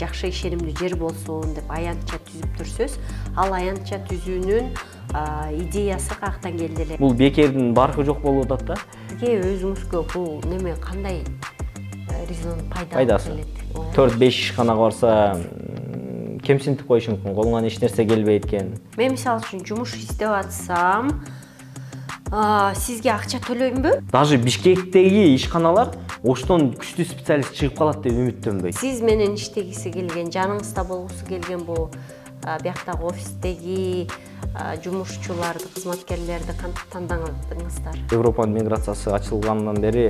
жакшы ишенимдүү жер болсун деп аянтча түзүп турсуз. Ал аянтча түзүүнүн идеясы каяктан келди эле? Бул бекердин баркы жок болуп атат да. Бизге өзүңүзгө бул неме кандай резонанс пайдасы? 4-5 ишканага барса кемсинтип коюшу мүмкүн, колуңан эч нерсе келбейт экен. Мен мисалы үчүн жумуш иштеп атсам, сизге акча төлөймбү? Даже Бишкектеги ишканалар оштон күчтүү специалист чыгып калат деп үмүттөнбөйт. Сиз менен иштегиси келген, жаныңызда болгусу келген бул бияктагы офистеги жумушчуларды, кызматкерлерди кантип тандадыңыздар? Европанын миграциясы ачылгандан бери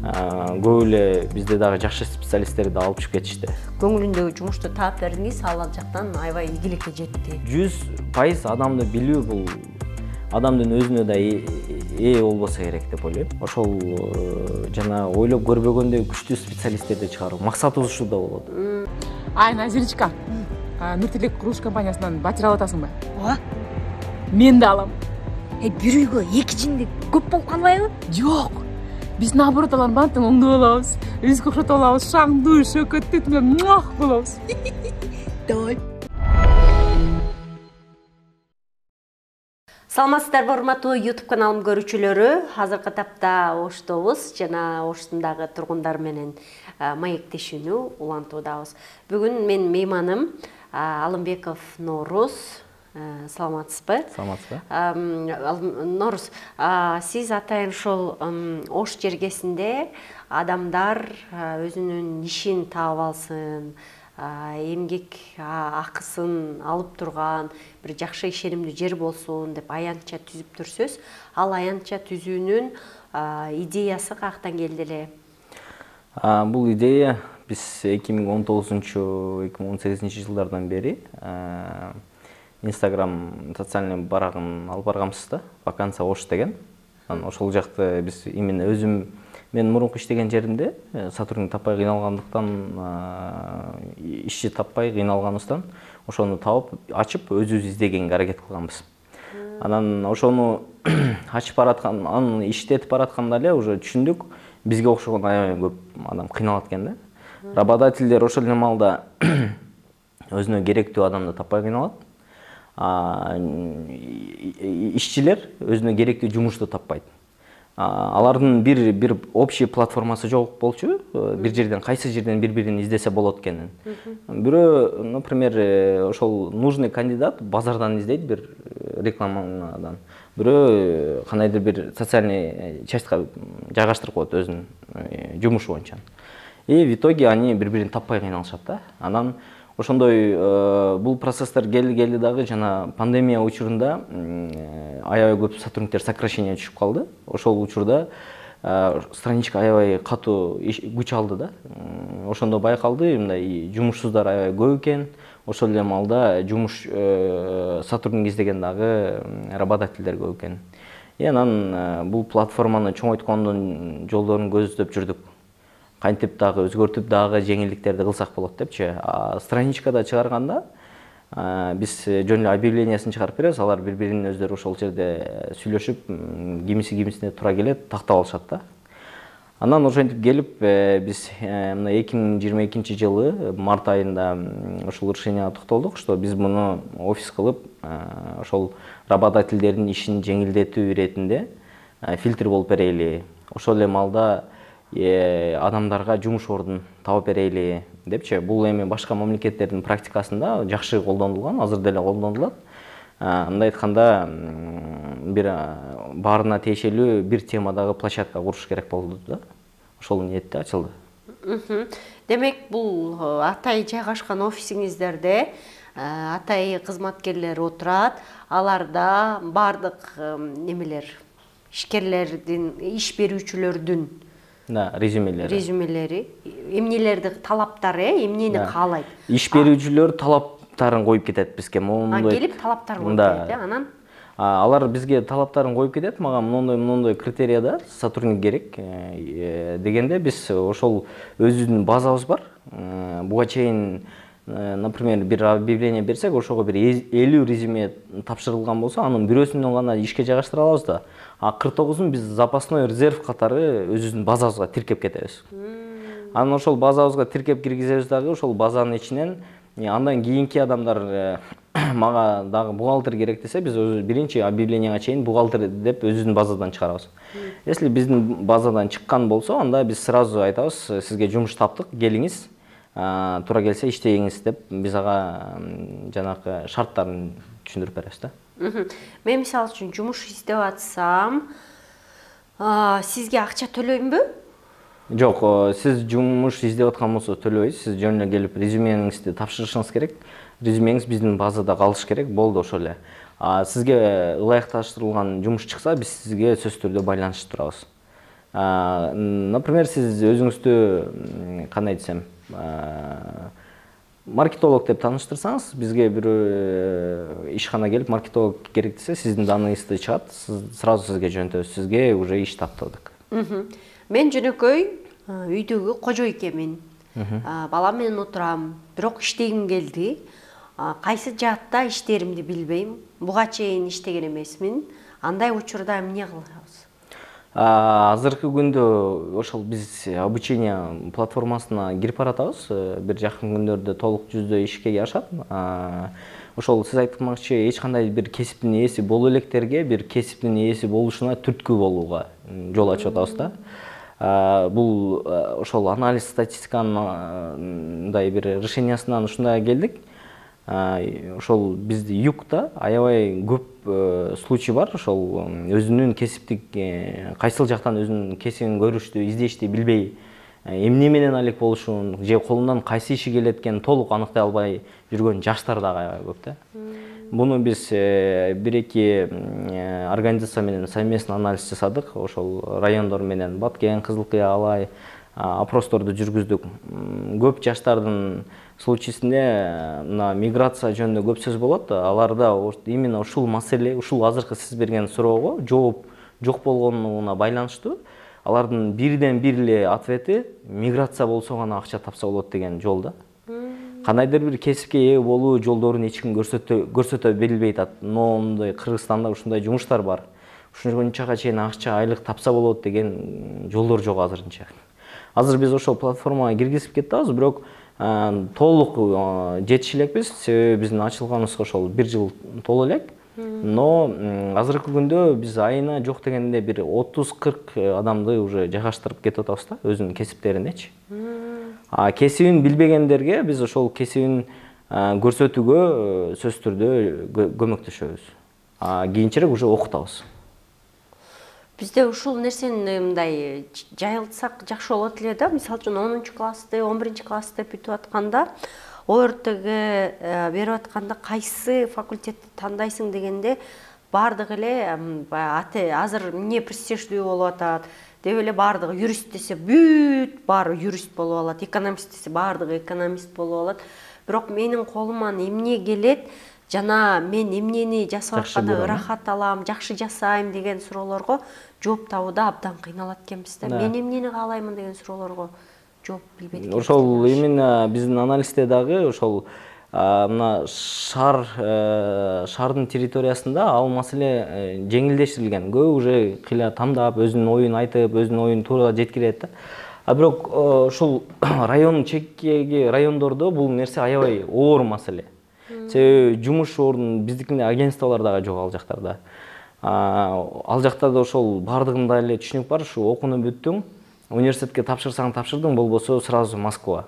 көп эле бизде дагы жакшы специалисттерди алып чыгып кетишти. Көңүлүндөгү жумушту таап бердиңиз, ал жактан аябай ийгиликке жетти. 100% адамды билүү бул адамдын өзүнө да ээ болбосо керек деп ойлойм. Ошол жана ойлоп көрбөгөндөй күчтүү специалисттерди чыгаруу максатыбыз ушул да болот. Ай, Назиричка, Нуртилек курулуш компаниясынан батир алып атасың ба? Ооба. Мен да алам. Бир үйгө 2 жинди көп болуп калбайбы? Жок. Биз наоборот алар банттын оңдоп алабыз. Өзгө окшотуп алабыз, шаңдуу, шөкөттүк менен муах болобуз. Давай. Саламатсыздарбы, урматтуу YouTube каналым көрүүчүлөрү. Азыркы тапта Оштобуз жана Оштундагы тургундар менен маектешүүнү улантуудабыз. Бүгүн мен мейманым Алымбеков Норус. Саламатсызбы? Саламатсызбы. Норус, сиз атайын ошол Ош жергесинде адамдар өзүнүн ишин таап алсын, эмгек акысын алып турган бир жакшы ишенимдүү жер болсун деп аянтча түзүп турсуз. Ал аянтча түзүүнүн идеясы каяктан келди эле? Бул идея биз 2019-2018 жылдардан бери Instagram социальный барагын алып барганбыз да, вакансия Ош деген. Ошол жакты биз именно өзүм мен мурунку иштеген жеримде сотрудник таппай кыйналгандыктан, ишчи таппай кыйналганыбыздан ошону таап, ачып, өзүбүз издегенге аракет кылганбыз. Анан ошону ачып бараткан, аны иштетип баратканда эле уже түшүндүк, бизге окшогон аябай көп адам кыйналат экен да. Работодательдер ошол эле маалда өзүнө керектүү адамды таппай кыйналат. Ишчилер өзүнө керектүү жумушту таппайт. Алардын бир общий платформасы жок болчу, бир жерден кайсы жерден бири-бирин издесе болот экенин. Бирөө, например, ошол нужный кандидат базардан издейт бир рекламадан. Бирөө кандайдыр бир социальный частька жайгаштырып коет өзүнүн жумушу боюнча. И в итоге они бири-бирин таппай кыйналышат да. Анан ошондой бул процесстер келди дагы жана пандемия учурунда аябай көп сотрудниктер сокращение түшүп калды. Ошол учурда страничка аябай катуу күч алды да. Ошондо байкалды, мындай жумушсуздар аябай көп экен. Ошол эле маалда жумуш сотрудник издеген дагы работодательдер көп экен. И анан бул платформаны чоңойткондун жолдорун көздөп жүрдүк. Кантип дагы өзгөртүп дагы жеңилдиктерди кылсак болот депчи. Страничкада чыгарганда биз жөн эле объявлениясын чыгарып беребиз, алар бири-биринин өздөрү ошол жерде сүйлөшүп, кимисине туура келет, тактап алышат да. Анан ошентип келип, биз мына 2022 жылы март айында ошол решенияга токтолдук, что биз муну офис кылып, ошол работодательдердин ишин жеңилдетүү иретинде фильтр болуп берели. Ошол эле маалда адамдарга жумуш ордун таап берели депчи. Бул эми башка мамлекеттердин практикасында жакшы колдонулган, азыр деле колдонулат. Мындай айтканда, бир баарына тиешелүү бир темадагы площадка куруш керек болду да. Ошол ниетте ачылды. Демек, бул атай жайгашкан офисиңиздерде атай кызматкерлер отурат, аларда бардык немелер, ишкерлердин, иш берүүчүлөрдүн резюмелери, эмнелерди талаптары, эмнени каалайт? Иш берүүчүлөр талаптарын коюп кетет бизге. Келип талаптарын коюп кетет, анан алар бизге талаптарын коюп кетет, мага мондой критерияда сотрудник керек дегенде биз ошол өзүбүздүн базабыз бар. Буга чейин, например, бир объявление берсек, ошого бир 50 резюме тапшырылган болсо, анын бирөөсүнөн гана ишке жайгаштыра алабыз да. А 49-ун биз запасной резерв катары өзүбүздүн базабызга тиркеп кетебиз. Анан ошол базабызга тиркеп киргизебиз дагы, ошол базанын ичинен андан кийинки адамдар мага дагы бухгалтер керек десе, биз биринчи объявленияга чейин бухгалтер деп өзүбүздүн базадан чыгарабыз. Если биздин базадан чыккан болсо, анда биз сразу айтабыз, сизге жумуш таптык, келиңиз, туура келсе иштейиңиз деп биз ага жанагы шарттарын түшүндүрүп беребиз да. Мен мисалы үчүн жумуш издеп атсам, сизге акча төлөймбү? Жок, сиз жумуш издеп аткан болсо төлөбөйсүз, сиз жөн эле келип резюмеңизди тапшырышыңыз керек. Резюмеңиз биздин базада калыш керек, болду ошол эле. Сизге ылайыкташтырылган жумуш чыкса, биз сизге сөзсүз түрдө байланышып турабыз. Например, сиз өзүңүздү кандай десем, маркетолог деп тааныштырсаңыз, бизге бир ишкана келип маркетолог керек десе, сиздин данныйыңызды чыгат, сразу сизге жөнөтөбүз, сизге уже иш таптырдык. Мен жөнөкөй үйдөгү кожо экенмин. Балам менен отурам, бирок иштегим келди. Кайсы жаатта иштеримди билбейм. Буга чейин иштеген эмесмин. Андай учурда эмне кылабыз? Азыркы күндө ошол биз обучение платформасына кирип баратабыз. Бир жакын күндөрдө толук жүздө ишке ашат. Ошол сиз айтканча эч кандай бир кесиптин ээси боло электерге бир кесиптин ээси болушуна түрткү болууга жол ачып атабыз да. Бул ошол анализ статистиканын мындай бир решениясынан ушундай келдик. Ошол бизди югта аябай көп случай бар. Ошол өзүнүн кесиптик кайсыл жактан өзүнүн кесибин көрүштү, издешти билбей, эмне менен алек болушун, же колунан кайсы иши келет экенин толук аныктай албай жүргөн жаштар дагы аябай көп да. Буну биз бир-эки организация менен совместно анализ жасадык. Ошол райондор менен Баткен, Кызылкыя, Алай опросторду жүргүздүк. Көп жаштардын случайсинде мына миграция жөнүндө көп сөз болот. Аларда именно ушул маселе, ушул азыркы сиз берген суроого жооп жок болгонуна байланыштуу. Алардын бирден бир эле ответи миграция болсо гана акча тапса болот деген жол да. Кандайдыр бир кесипке ээ болуу жолдорун эч ким көрсөтө билбей атат. Моундай Кыргызстанда ушундай жумуштар бар. Ушунчага чейин акча айлык тапса болот деген жолдор жок азырынча. Азыр биз ошол платформага киргизип кетебиз, бирок толук жетише элекпиз. Себеби биздин ачылганыбызга ошол 1 жыл толо элек. Но азыркы күндө биз айына жок дегенде бир 30-40 адамды уже жайгаштырып кетип атабыз да, өзүнүн кесиптеринечи. Кесибин билбегендерге биз ошол кесибин көрсөтүүгө сөзсүз түрдө көмөктөшөбүз. Кийинчерээк уже окутабыз. Бизде ушул нерсени мындай жайылтсак жакшы болот эле да. Мисалы үчүн 10-классты, 11-классты бүтүп атканда, ОРТге берип атканда кайсы факультетти тандайсың дегенде бардыгы эле азыр эмне престиждүү болуп атат деп эле бардыгы юрист десе бүт баары юрист болуп алат, экономист десе бардыгы экономист болуп алат. Бирок менин колуман эмне келет, жана мен эмнени жасап атканда ырахат алам, жакшы жасайм деген суроолорго жооп табууда абдан кыйналат экенбиз да. Мен эмнени каалаймын деген суроолорго жооп билбейт экенбиз. Ошол именно биздин анализде дагы ошол мына шаардын территориясында ал маселе жеңилдештирилген. Көбү уже кыйла тамдап, өзүнүн оюн айтып, өзүнүн оюн туура жеткирет да. Бирок ушул район чекеги райондордо бул нерсе аябай оор маселе. Себеби жумуш ордун биздикинде агентстволор дагы жок ал жактарда. Ал жактарда ошол бардыгында эле түшүнүк бар, ушу окууну бүттүң, университетке тапшырсаң тапшырдың, болбосо сразу Москва.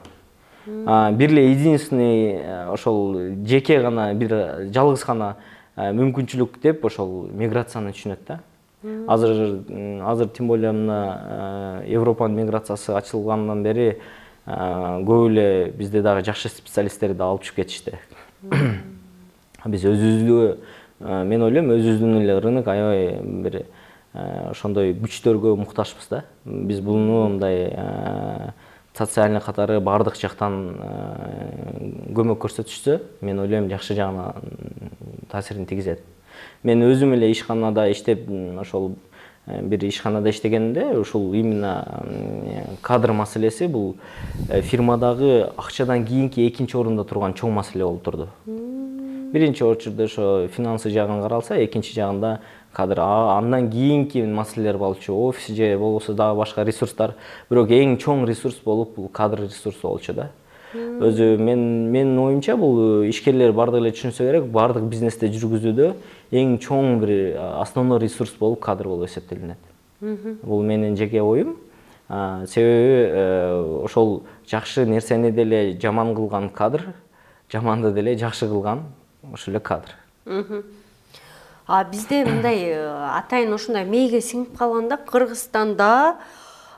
Бир эле единственный ошол жеке гана бир жалгыз гана мүмкүнчүлүк деп ошол миграцияны түшүнөт да. Азыр тем более мына Европанын миграциясы ачылгандан бери көп эле бизде дагы жакшы специалисттерди алып чыгып кетишти. Биз өзүбүздү, мен ойлойм, өзүбүздүн эле рынок аябай бир ошондой күчтөргө муктажбыз да. Биз буну мындай социальный катары бардык жактан көмөк көрсөтүшсө, мен ойлойм жакшы жагына таасирин тийгизет. Мен өзүм эле ишканада иштеп, ошол бир ишканада иштегенде, ушул именно кадр маселеси бул фирмадагы акчадан кийинки экинчи орунда турган чоң маселе болуп турду. Биринчи очурда ошо финансы жагын каралса, экинчи жагында кадр. Андан кийинки маселелер болчу, офис же болбосо дагы башка ресурстар. Бирок эң чоң ресурс болуп бул кадр ресурсу болчу да. Өзү менин оюмча бул ишкерлер бардыгы эле түшүнсө керек, бардык бизнесте жүргүзүүдө эң чоң бир основной ресурс болуп кадр болуп эсептелинет. Бул менин жеке оюм. Себеби ошол жакшы нерсени деле жаман кылган кадр, жаманды деле жакшы кылган ошол эле кадр. Бизде мындай атайын ушундай мээге сиңип калганда, Кыргызстанда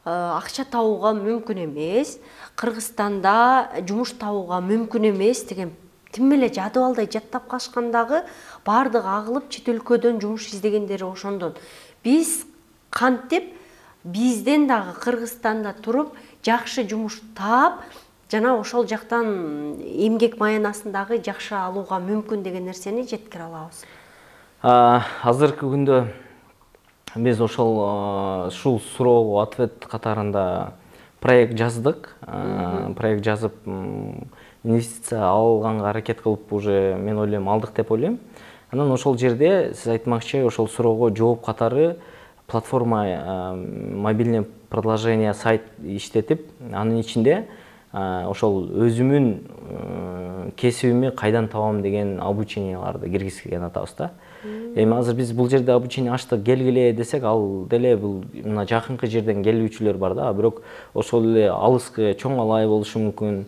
акча табууга мүмкүн эмес, Кыргызстанда жумуш табууга мүмкүн эмес деген тим эле жадыбалдай жаттап калышкандагы бардыгы агылып чет өлкөдөн жумуш издегендери ошондон. Биз кантип бизден дагы Кыргызстанда туруп жакшы жумуш таап, жана ошол жактан эмгек маянасындагы жакшы алууга мүмкүн деген нерсени жеткире алабыз. Азыркы күндө биз ушул суроого ответ катарында проект жаздык. Проект жазып, инвестиция алганга аракет кылып уже мен ойлойм алдык деп ойлойм. Анан ошол жерде сиз айтмакчы, ошол суроого жооп катары платформа, мобильный приложение, сайт иштетип, анын ичинде ошол өзүмүн кесибими кайдан табам деген обученияларды киргизген атабыз да. Эми азыр биз бул жерде обучение ачтык, келгиле десек, ал деле бул мына жакынкы жерден келүүчүлөр бар да, бирок ошол эле алыскы Чоң Алай болушу мүмкүн,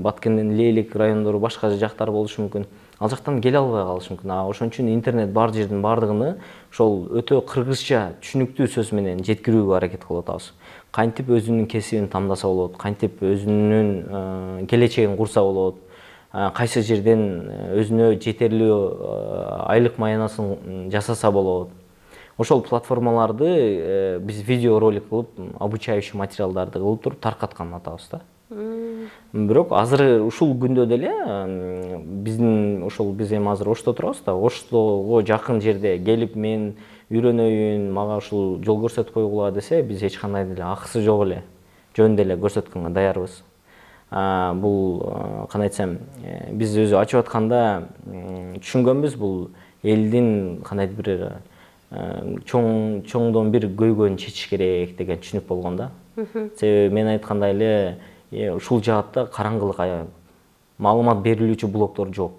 Баткенден Лейлик райондору, башка жактар болушу мүмкүн. Ал жактан келе албай калышы мүмкүн. Ошон үчүн интернет бар жердин бардыгыны ошол өтө кыргызча түшүнүктүү сөз менен жеткирүүгө аракет кылып атабыз. Кантип өзүнүн кесибин тамдаса болот, кантип өзүнүн келечегин курса болот, кайсы жерден өзүнө жетерлүү айлык маянасын жасаса болот. Ошол платформаларды биз видео ролик кылып, обучающий материалдарды кылып туруп таркаткан атабыз да. Бирок азыр ушул күндө деле биз эми азыр Ошто турабыз да, Оштого жакын жерде келип мен үйрөнөйүн, мага ушул жол көрсөтүп койгула десе, биз эч кандай деле акысы жок эле, жөн деле көрсөткөнгө даярбыз. Бул кандай айтсам, биз өзү ачып атканда түшүнгөнбүз, бул элдин кандайдыр бир чоңдон бир көйгөйүн чечиш керек деген түшүнүк болгон да. Себеби мен айткандай эле ушул жаатта караңгылык аябай. Маалымат берилүүчү блоктор жок.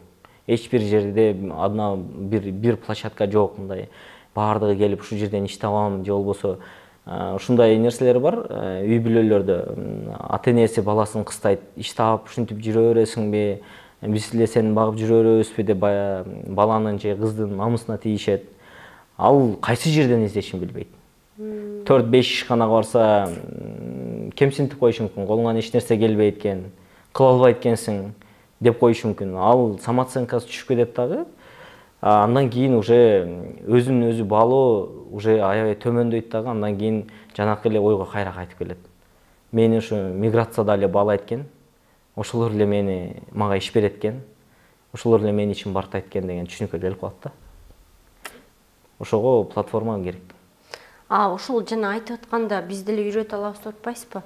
Эч бир жерде адына бир площадка жок, мындай баардыгы келип ушул жерден иш табам же болбосо ушундай нерселер бар. Үй бүлөлөрдө ата энеси баласын кыстайт, иш таап ушинтип жүрө бересиңби, биз эле сени багып жүрө беребизби деп баланын же кыздын намысына тийишет. Ал кайсы жерден издешин билбейт. 4-5 ишканага барса кемсинтип коюшу мүмкүн, колуңан эч нерсе келбейт экен, кыла албайт экенсиң деп коюшу мүмкүн. Ал самооценкасы түшүп кетет дагы. Андан кийин уже өзүн өзү баалоо уже аябай төмөндөйт дагы, андан кийин жанакы эле ойго кайра кайтып келет. Мени ушу миграцияда эле баалайт экен, ошолор эле мага иш берет экен, ошолор эле менин ишин барктайт экен деген түшүнүккө келип калат да. Ошого платформа керек. Ошол жана айтып атканда биз деле үйрөтө алабыз деп атпайсызбы?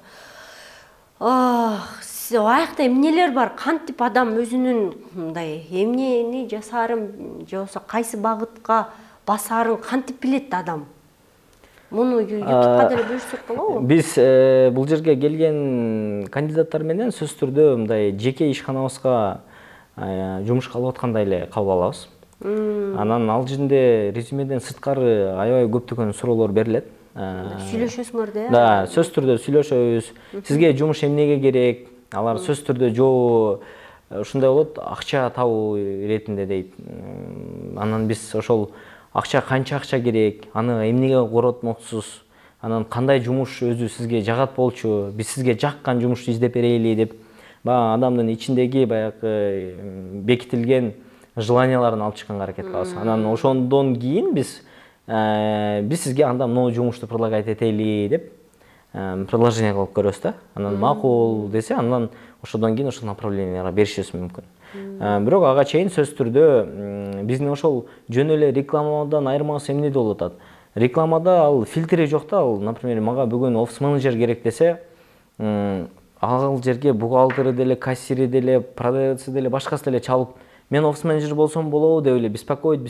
Аякта эмнелер бар? Кантип адам өзүнүн мындай эмнени жасаарын же болбосо кайсы багытка басаарын кантип билет адам? Муну ютубка деле буйрсак болобу? Биз бул жерге келген кандидаттар менен сөзсүз түрдө мындай жеке ишканабызга жумушка алып аткандай эле кабыл алабыз. Анан ал жерде резюмеден сырткары аябай көптөгөн суроолор берилет. Сүйлөшөсүңөр да? Да, сөзсүз түрдө сүйлөшөбүз. Сизге жумуш эмнеге керек? Алар сөзсүз түрдө ушундай болот, акча табуу иретинде дейт. Анан биз ошол канча акча керек, аны эмнеге коротмоксуз, анан кандай жумуш өзү сизге жагат болчу, биз сизге жаккан жумушту издеп берели деп, адамдын ичиндеги баягы бекитилген желанияларын алып чыкканга аракет кылабыз. Анан ошондон кийин биз сизге анда могу жумушту предлагать этели деп предложение кылып көрөбүз да. Анан макул десе, андан ошодон кийин ошол направленияга беришибиз мүмкүн. Бирок ага чейин сөзсүз түрдө биздин ошол жөн эле рекламадан айырмасы эмнеде болуп атат? Рекламада ал фильтри жок да. Ал, например, мага бүгүн офис менеджер керек десе, ал жерге бухгалтери деле, кассири деле, продавцы деле, башкасы деле чалып, мен офис менеджер болсом болобу деп эле беспокоит.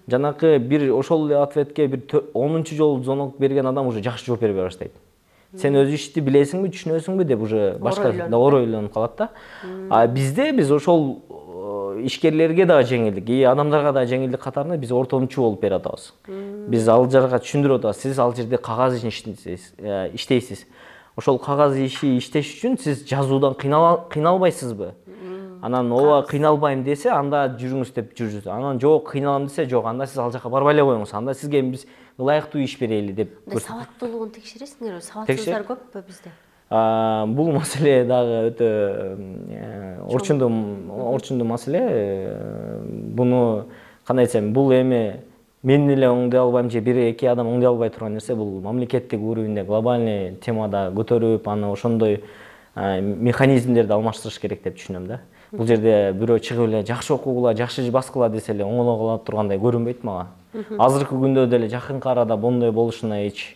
Жанакы бир ошол эле ответке бир 10-чу жолу звонок берген адам уже жакшы жооп бербей баштайт. Сен өз ишти билесиңби, түшүнөсүңбү деп уже башка оор ойлонуп калат да. А биз ошол ишкерлерге дагы жеңилдик, адамдарга дагы жеңилдик катарында биз ортомчу болуп берип атабыз. Биз ал жарга түшүндүрүп атабыз. Сиз ал жерде кагаз ишин иштейсиз. Ошол кагаз иши иштеш үчүн сиз жазуудан кыйналбайсызбы? Анан ооба кыйналбайм десе, анда жүрүңүз деп жүрүңүз. Анан жок, кыйналам десе, жок, анда сиз ал жака барбай эле коюңуз. Анда сизге биз ылайыктуу иш берели деп. Сабаттуулугун текшересиңерби? Сабатсыздар көппү бизде? Бул маселе дагы өтө орчундуу маселе. Буну кандай десем, бул эми мен эле оңдой албайм же бир эки адам оңдой албай турган нерсе. Бул мамлекеттик уровеньде глобальный темада көтөрүп, аны ошондой механизмдерди алмаштырыш керек деп түшүнөм да. Бул жерде бирөө чыгып эле жакшы окугула, жакшы баскыла десе эле оңоло кала тургандай көрүнбөйт мага. Азыркы күндө деле жакынкы арада моундай болушуна эч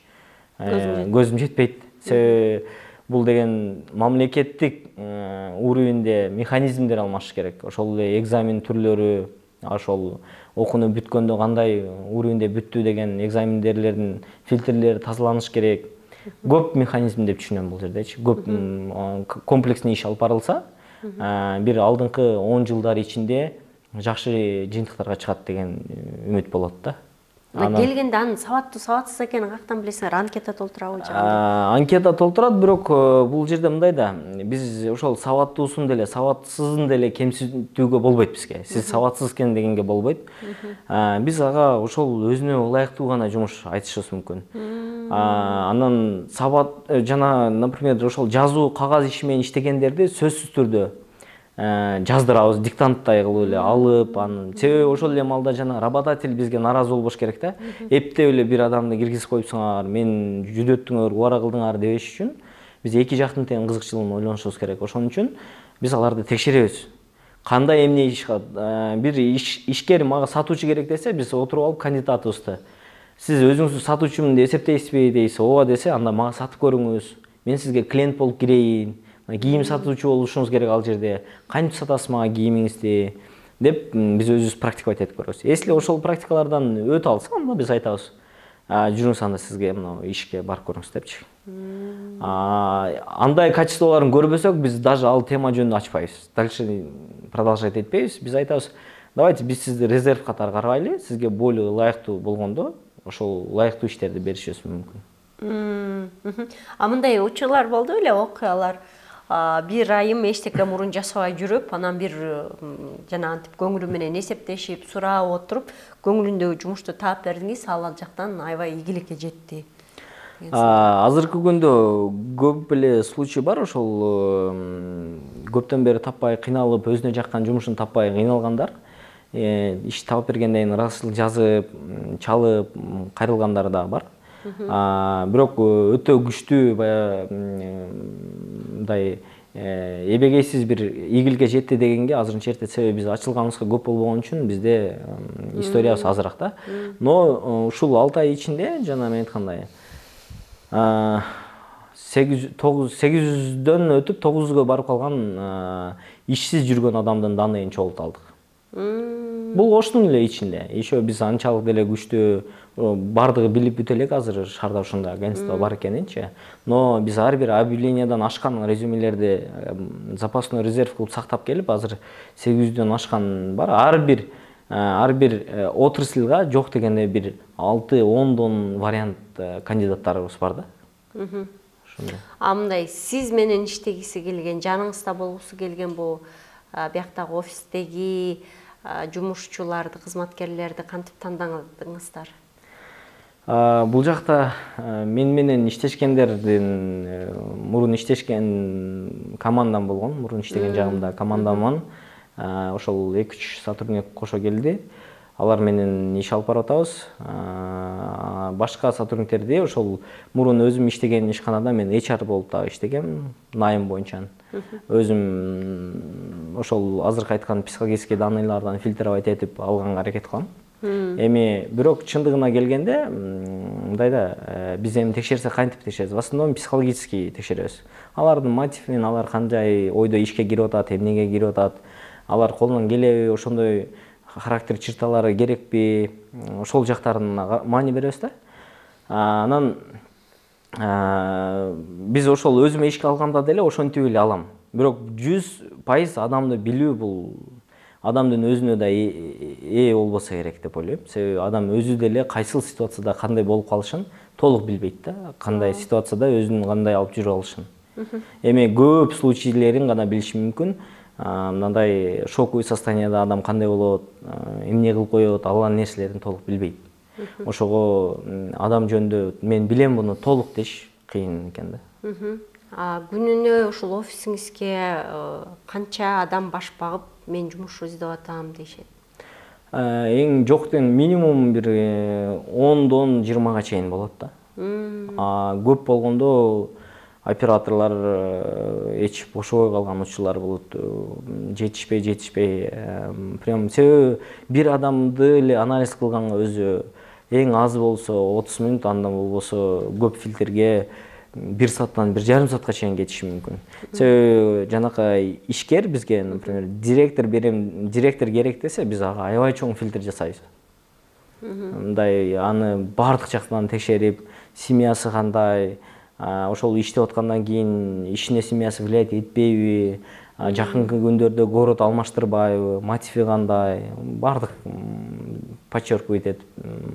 көзүм жетпейт. Себеби бул деген мамлекеттик уровеньде механизмдер алмашыш керек. Ошол эле экзамен түрлөрү, ошол окууну бүткөндө кандай уровеньде бүттү деген экзамендерлердин фильтрлери тазаланыш керек. Көп механизм деп түшүнөм бул жердечи. Көп комплексный иш алып барылса, бир алдыңкы 10 жылдар ичинде жакшы жыйынтыктарга чыгат деген үмүт болот да. Келгенде анын сабаттуу сабатсыз экенин каяктан билесиңер? Анкета толтурабы же? Анкета толтурат, бирок бул жерде мындай да, биз ошол сабаттуусун деле, сабатсызын деле кемсинтүүгө болбойт бизге. Сиз сабатсыз экен дегенге болбойт. Биз ага ошол өзүнө ылайыктуу гана жумуш айтышыбыз мүмкүн. Анан жана, например, ошол жазуу кагаз иши менен иштегендерди сөзсүз түрдө жаздырабыз, диктанттай кылып эле алып, анын себеби ошол эле маалда жана работодатель бизге нааразы болбош керек да. Эптеп эле бир адамды киргизип коюпсуңар, мен жүдөттүңөр, убара кылдыңар дебеш үчүн биз эки жактын тең кызыкчылыгын ойлонушубуз керек. Ошон үчүн биз аларды текшеребиз. Кандай эмне иш кылат? Бир ишкер мага сатуучу керек десе, биз отуруп алып кандидатыбызды сиз өзүңүздү сатуучумун деп эсептейсизби дейсиз, ооба десе, анда мага сатып көрүңүз. Мен сизге клиент болуп кирейин. Кийим сатуучу болушуңуз керек ал жерде. Кантип сатасыз мага кийимиңизди деп биз өзүбүз практиковать этип көрөбүз. Если ошол практикалардан өтө алса, анда биз айтабыз, жүрүңүз анда сизге мына ишке барып көрүңүз депчи. Андай качестволорун көрбөсөк, биз даже ал тема жөнүндө ачпайбыз. Дальше продолжать этпейбиз. Биз айтабыз, давайте биз сизди резерв катары карабайлы, сизге более ылайыктуу болгондо ошол ылайыктуу иштерди беришибиз мүмкүн. Мындай учурлар болду беле, окуялар. Бир айым эчтеке мурун жасабай жүрүп, анан бир жана антип көңүлү менен эсептешип, сурап отуруп, көңүлүндөгү жумушту таап бердиңиз, ал жактан аябай ийгиликке жетти. Азыркы күндө көп эле случай бар, ошол көптөн бери таппай кыйналып, өзүнө жаккан жумушун таппай кыйналгандар, иш таап бергенден кийин ырасчылык жазып, чалып кайрылгандар да бар. Бирок өтө күчтүү мындай эбегейсиз бир ийгиликке жетти дегенге азырынча эрте, себеби биз ачылганыбызга көп болбогон үчүн бизде историябыз азыраак да. Но ушул 6 ай ичинде жана мен айткандай 800дөн өтүп 900гө барып калган ишсиз жүргөн адамдын даныйын чогулталдык. Бул Оштун эле ичинде. Еще биз анчалык деле күчтүү бардыгы билип бүтө элек азыр шаарда ушундай агентство бар экенинчи. Но биз ар бир объявлениядан ашкан резюмелерди запасной резерв кылып сактап келип, азыр 800дөн ашкан бар. Ар бир отраслга жок дегенде бир 6-10 вариант кандидаттарыбыз бар да. Мындай сиз менен иштегиси келген, жаныңызда болгусу келген бул бияктагы офистеги жумушчуларды, кызматкерлерди кантип тандадыңыздар? Бул жакта мен менен иштешкендердин мурун иштешкен командам болгон, мурун иштеген жагымда командаман. Ошол 2-3 сотрудник кошо келди. Алар менен иш алып барып атабыз. Башка сотрудниктерди ошол мурун өзүм иштеген ишканада мен HR болуп да иштегем, найм боюнча. Өзүм ошол азыркы айткан психологический данныйлардан фильтровать этип алганга аракет кылам. Эми бирок чындыгына келгенде, мындай да, биз эми текшерсек кантип текшеребиз? В основном психологический текшеребиз. Алардын мотивин, алар кандай ойдо ишке кирип атат, эмнеге кирип атат, алар колунан келеби, ошондой характер черталары керекпи, ошол жактарына маани беребиз да. Анан биз ошол өзүмө ишке алганда деле ошентип эле алам. Бирок 100% адамды билүү бул адамдын өзүнө да ээ болбосо керек деп ойлойм. Себеби адам өзү деле кайсыл ситуацияда кандай болуп калышын толук билбейт да. Кандай ситуацияда өзүн кандай алып жүрө алышын. Эми көп случайлерин гана билиши мүмкүн. Мындай шоковый состоянияда адам кандай болот, эмне кылып коет, алган нерселерин толук билбейт. Ошого адам жөнүндө мен билем буну толук деш кыйын экен да. Күнүнө ушул офисиңизге канча адам баш багып, мен жумуш издеп атам дешет? Эң жоктон минимум бир 10-дан 20-га чейин болот да. Көп болгондо операторлар эч бошобой калган учурлар болот. Жетишпей. Прям себеби бир адамды эле анализ кылганга өзү эң аз болсо 30 мүнөт, андан болбосо көп фильтрге 1 сааттан 1,5 саатка чейин кетиши мүмкүн. Себеби жанакы ишкер бизге, например, директор керек десе, биз ага аябай чоң фильтр жасайбыз. Мындай аны бардык жактан текшерип, семьясы кандай, ошол иштеп аткандан кийин ишине семьясы влиять этпейби, жакынкы күндөрдө город алмаштырбайбы, мотиви кандай, бардык подчеркивать этип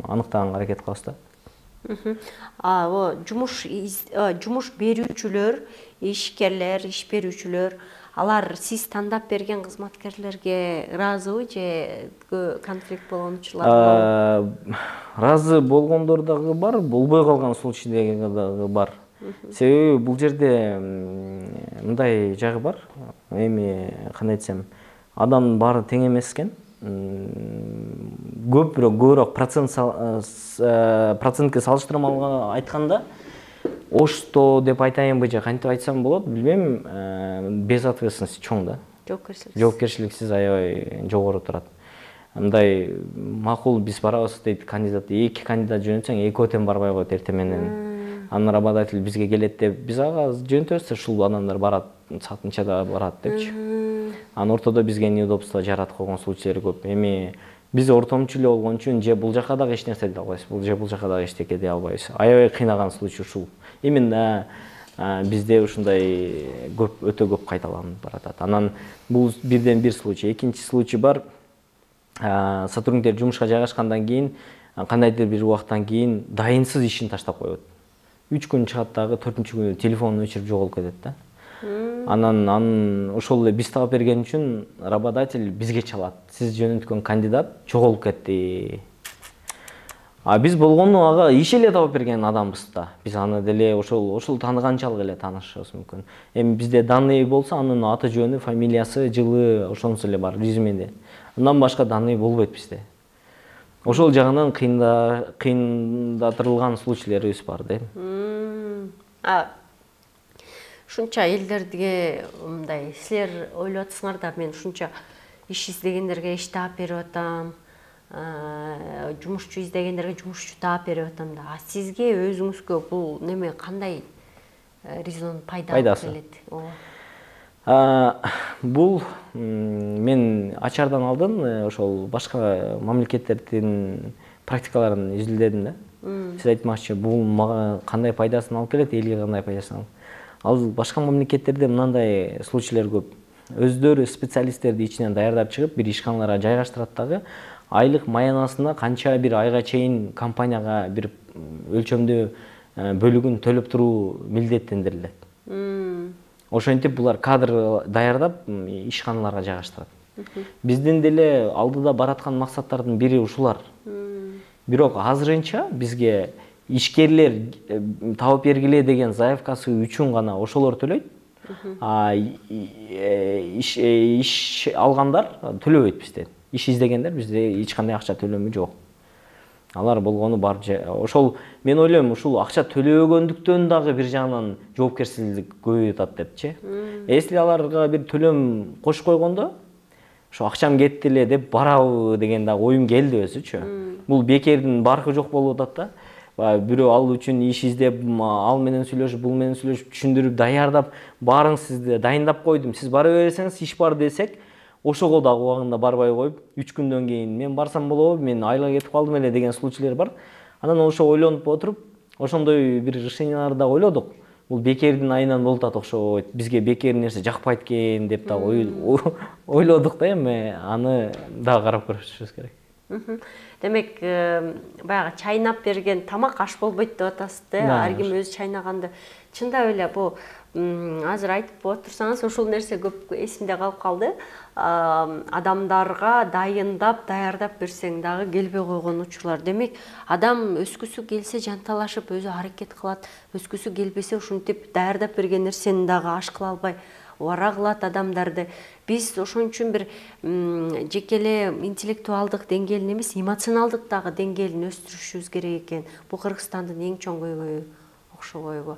аныктаганга аракет кылабыз да. Жумуш берүүчүлөр, ишкерлер, иш берүүчүлөр, алар сиз тандап берген кызматкерлерге ыраазыбы же конфликт болгон учурлар барбы? Ыраазы болгондор дагы бар, болбой калган случай дагы бар. Себеби бул жерде мындай жагы бар. Эми кандай айтсам, адамдын баары тең эмес экен. Көбүрөөк процентке салыштырмалуу айтканда, ошто деп айтайынбы же кантип айтсам болот, билбейм, безответственность чоң да. Жоопкерчиликсиз аябай жогору турат. Мындай макул биз барабыз дейт кандидат, 2 кандидат жөнөтсөң 2 тең барбай коет эртең менен. Анын работодатель бизге келет деп, биз ага жөнөтөбүз, ушул адамдар барат, сатынча да барат депчи. Анын ортодо бизге неудобство жаратып койгон случайлар көп. Эми биз ортомчу эле болгон үчүн же бул жака дагы эч нерсе дей албайбыз, бул жака дагы эчтеке дей албайбыз. Аябай кыйнаган случай ушул. Именно бизде ушундай өтө көп кайталанып баратат. Анан бул бирден бир случай. Экинчи случай бар. Сотрудниктер жумушка жайгашкандан кийин, кандайдыр бир убакыттан кийин дайынсыз ишин таштап коет. 3 күн чыгат дагы 4-күндө телефонун өчүрүп жоголуп кетет да. Анан ошол эле биз таап берген үчүн работодатель бизге чалат. Сиз жөнөткөн кандидат жоголуп кетти. Биз болгону ага иш эле таап берген адамбыз да. Биз аны деле ошол тааныганчалык эле таанышыбыз мүмкүн. Эми бизде данный болсо, анын аты жөнү, фамилиясы, жылы ошонусу эле бар резюмеде. Андан башка данный болбойт бизде. Ошол жагынан кыйындатылган случайларыбыз бар да. Ушунча элдерге мындай силер ойлоп атсыңар да, мен ушунча иш издегендерге иш таап берип атам, жумушчу издегендерге жумушчу таап берип атам да. Сизге өзүңүзгө бул неме кандай резон пайда алып келет? Бул мен ачардан алдын ошол башка мамлекеттердин практикаларын изилдедим да. Сиз айтмакчы, бул мага кандай пайдасын алып келет, элге кандай пайдасын алып. Ал башка мамлекеттерде мындай случайлар көп. Өздөрү специалисттерди ичинен даярдап чыгып, бир ишканаларга жайгаштырат дагы, айлык маянасына канча бир айга чейин компанияга бир өлчөмдүү бөлүгүн төлөп туруу милдеттендирилет. Ошентип булар кадр даярдап ишканаларга жайгаштырат. Биздин деле алдыда бараткан максаттардын бири ушулар. Бирок азырынча бизге ишкерлер таап бергиле деген заявкасы үчүн гана ошолор төлөйт. Иш алгандар төлөбөйт бизден. Иш издегендер бизде эч кандай акча төлөмү жок. Алар болгону бар. Ошол мен ойлойм, ушул акча төлөбөгөндүктөн дагы бир жагынан жоопкерчилик көбөйөт депчи. Если аларга бир төлөм кошуп койгондо, ошо акчам кетти эле деп барабы деген дагы оюм келди өзүчү. Бул бекердин баркы жок болуп атат да. Бирөө ал үчүн иш издеп, ал менен сүйлөшүп, бул менен сүйлөшүп, түшүндүрүп, даярдап, баарын сизди дайындап койдум. Сиз бара берсеңиз иш бар десек, ошого дагы убагында барбай коюп 3 күндөн кийин мен барсам болобу, мен айла кетип калдым эле деген случайлар бар. Анан ошо ойлонуп отуруп, ошондой бир решенияларды да ойлодук. Бул бекердин айынан болуп атат окшойт, бизге бекер нерсе жакпайт экен деп да ойлодук да, эми аны дагы карап көрүшүбүз керек. Демек, баягы чайнап берген тамак аш болбойт деп атасыз да, ар ким өзү чайнаганды. Чындап эле бул азыр айтып отурсаңыз, ушул нерсе көп эсимде калып калды. Адамдарга дайындап, даярдап берсең дагы келбей койгон учурлар. Демек, адам өскүсү келсе жанталашып өзү аракет кылат, өскүсү келбесе ушинтип даярдап берген нерсени дагы аш кыла албай ора кылат адамдарды. Биз ошон үчүн бир жеке эле интеллектуалдык деңгээлин эмес, эмоционалдык дагы деңгээлин өстүрүшүбүз керек экен. Бул Кыргызстандын эң чоң көйгөйү окшобойбу?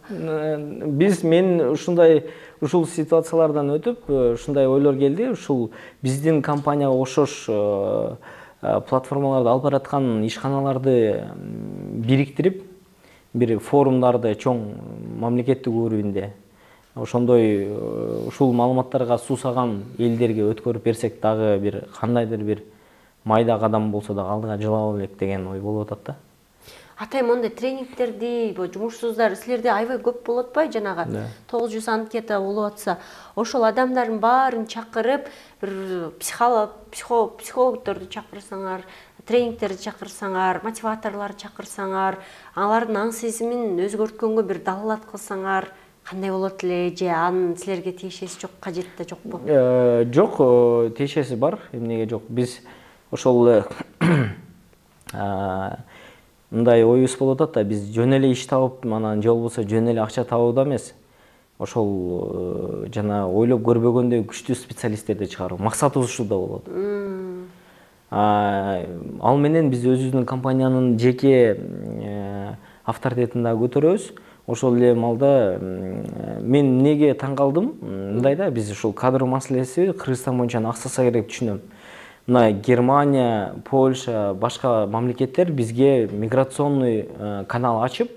Мен ушул ситуациялардан өтүп, ушундай ойлор келди. Ушул биздин компанияга окшош платформаларды алып бараткан ишканаларды бириктирип, бир форумдарды чоң мамлекеттик уровенде ошондой ушул маалыматтарга суусаган элдерге өткөрүп берсек дагы бир кандайдыр бир майда кадам болсо дагы алдыга жылабы элек деген ой болуп атат да. Атайм мондай тренингтерди, жумушсуздар силерде аябай көп болот атпайбы? Жанагы 900 анкета болуп атса, ошол адамдардын баарын чакырып, бир психологдорду чакырсаңар, тренингтерди чакырсаңар, мотиваторлорду чакырсаңар, алардын аң сезимин өзгөрткөнгө бир далалат кылсаңар, кандай болот эле, же анын силерге тиешеси жок, кажети да жокпу? Жок, тиешеси бар, эмнеге жок. Биз ошол мындай оюбуз болуп атат да, биз жөн эле иш табып, анан же болбосо жөн эле акча табууда эмес. Ошол жана ойлоп көрбөгөндөй күчтүү специалисттерди чыгаруу. Максатыбыз ушул да болот. Ал менен биз өзүбүздүн компаниянын жеке авторитетин да көтөрөбүз. Ошол эле маалда мен эмнеге таң калдым? Мындай да, биз ушул кадр маселеси Кыргызстан боюнча аксаса керек түшүнөм. Мына Германия, Польша, башка мамлекеттер бизге миграционный канал ачып,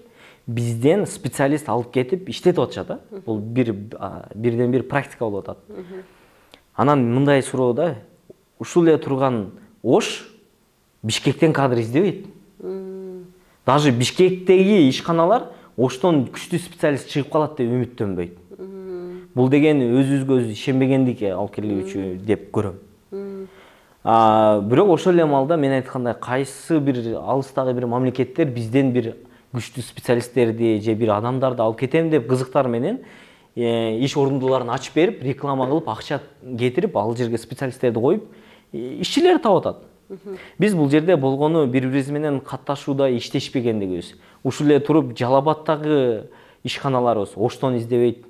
бизден специалист алып кетип иштетип атышат да. Бул бирден бир практика болуп атат. Анан мындай суроо да, ушул эле турган Ош Бишкектен кадр издебейт. Даже Бишкектеги ишканалар Оштон күчтүү специалист чыгып калат деп үмүттөнбөйт. Бул деген өзүбүзгө өзү ишенбегендикке алып келүүчү деп көрөм. Бирок ошол эле маалда мен айткандай кайсы бир алыстагы бир мамлекеттер бизден бир күчтүү специалисттерди же бир адамдарды алып кетем деп кызыктар менен иш орундууларын ачып берип, реклама кылып, акча кетирип, ал жерге специалисттерди коюп, ишчилер таап атат. Биз бул жерде болгону бири-бирибиз менен катташууда иштешпегендигибиз. Ушул эле туруп Жалалбадтагы ишканаларыбыз Оштон издебейт.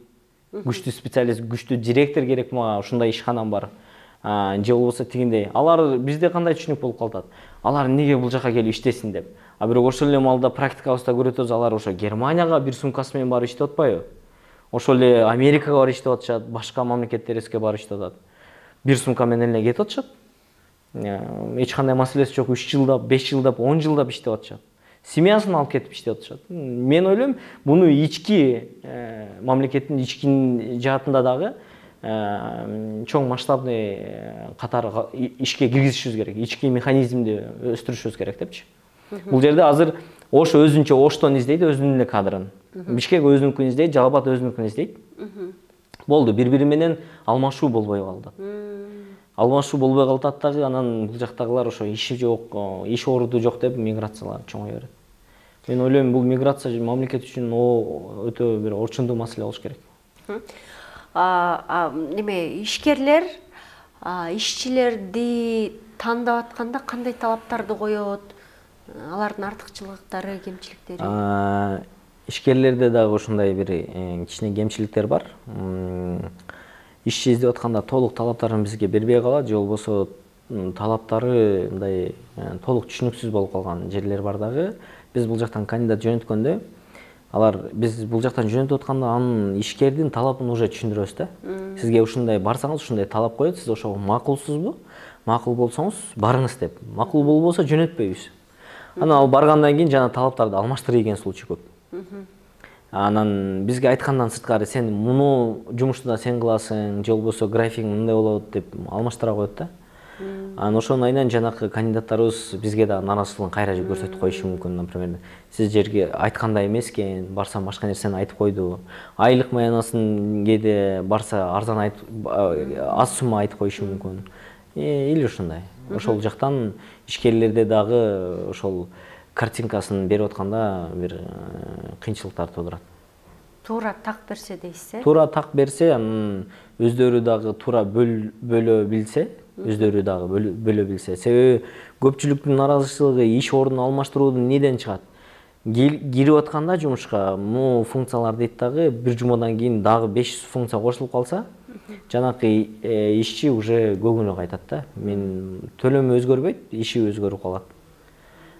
Күчтүү специалист, күчтүү директор керек мага, ушундай ишканам бар. Же болбосо тигиндей. Алар бизде кандай түшүнүк болуп калат? Алар эмнеге бул жака келип иштесин деп. Бирок ошол эле маалда практикабызда көрөтөбүз, алар ошо Германияга бир сумкасы менен барып иштеп атпайбы? Ошол эле Америкага барып иштеп атышат, башка мамлекеттерге барып иштеп атат. Бир сумка менен эле кетип атышат. Эч кандай маселеси жок, 3 жылдап, 5 жылдап, 10 жылдап иштеп атышат. Семьясын алып кетип иштеп атышат. Мен ойлойм, буну ички мамлекеттин ички жаатында дагы чоң масштабный катар ишке киргизишибиз керек. Ички механизмди өстүрүшүбүз керек депчи. Бул жерде азыр Ош өзүнчө Оштон издейт өзүнүн эле кадрын. Бишкек өзүнүкүн издейт, Жалалбад өзүнүкүн издейт. Болду, бири-бири менен алмашуу болбой калды. Алмашуу болбой калат дагы, анан бул жактагылар ошо иши жок, иш орду жок деп миграциялар чоңое берет. Мен ойлойм, бул миграция мамлекет үчүн өтө бир орчундуу маселе болуш керек. Неме, ишкерлер ишчилерди тандап атканда кандай талаптарды коет? Алардын артыкчылыктары, кемчиликтери? Ишкерлерде дагы ушундай бир кичине кемчиликтер бар. Ишчи издеп атканда толук талаптарын бизге бербей калат, же болбосо талаптары мындай толук түшүнүксүз болуп калган жерлер бар дагы. Биз бул жактан кандидат жөнөткөндө, биз бул жактан жөнөтүп атканда анын ишкердин талабын уже түшүндүрөбүз да. Сизге ушундай барсаңыз, ушундай талап коет, сиз ошого макулсузбу? Макул болсоңуз барыңыз деп. Макул болбосо жөнөтпөйбүз. Анан ал баргандан кийин жана талаптарды алмаштырып ийген случай көп. Анан бизге айткандан сырткары сен муну жумушту да сен кыласың, же болбосо графигиң мындай болот деп алмаштыра коет да. Анан ошонун айынан жанакы кандидаттарыбыз бизге да нааразычылыгын кайра көрсөтүп коюшу мүмкүн. Например, сиз жерге айткандай эмес экен, барсам башка нерсени айтып койду. Айлык маянасын кээде барса арзан аз сумма айтып коюшу мүмкүн. Или ушундай. Ошол жактан ишкерлерде дагы ошол картинкасын берип атканда бир кыйынчылыктар туудурат. Туура так берсе дейсиз. Туура так берсе, анан өздөрү дагы туура бөлө билсе, себеби көпчүлүктүн нааразычылыгы иш ордун алмаштыруудун неден чыгат? Кирип атканда жумушка могу функциялар дейт дагы бир жумадан кийин дагы 5 функция кошулуп калса, жанакы ишчи уже көгүнө кайтат да. Мен төлөмү өзгөрбөйт, иши өзгөрүп калат.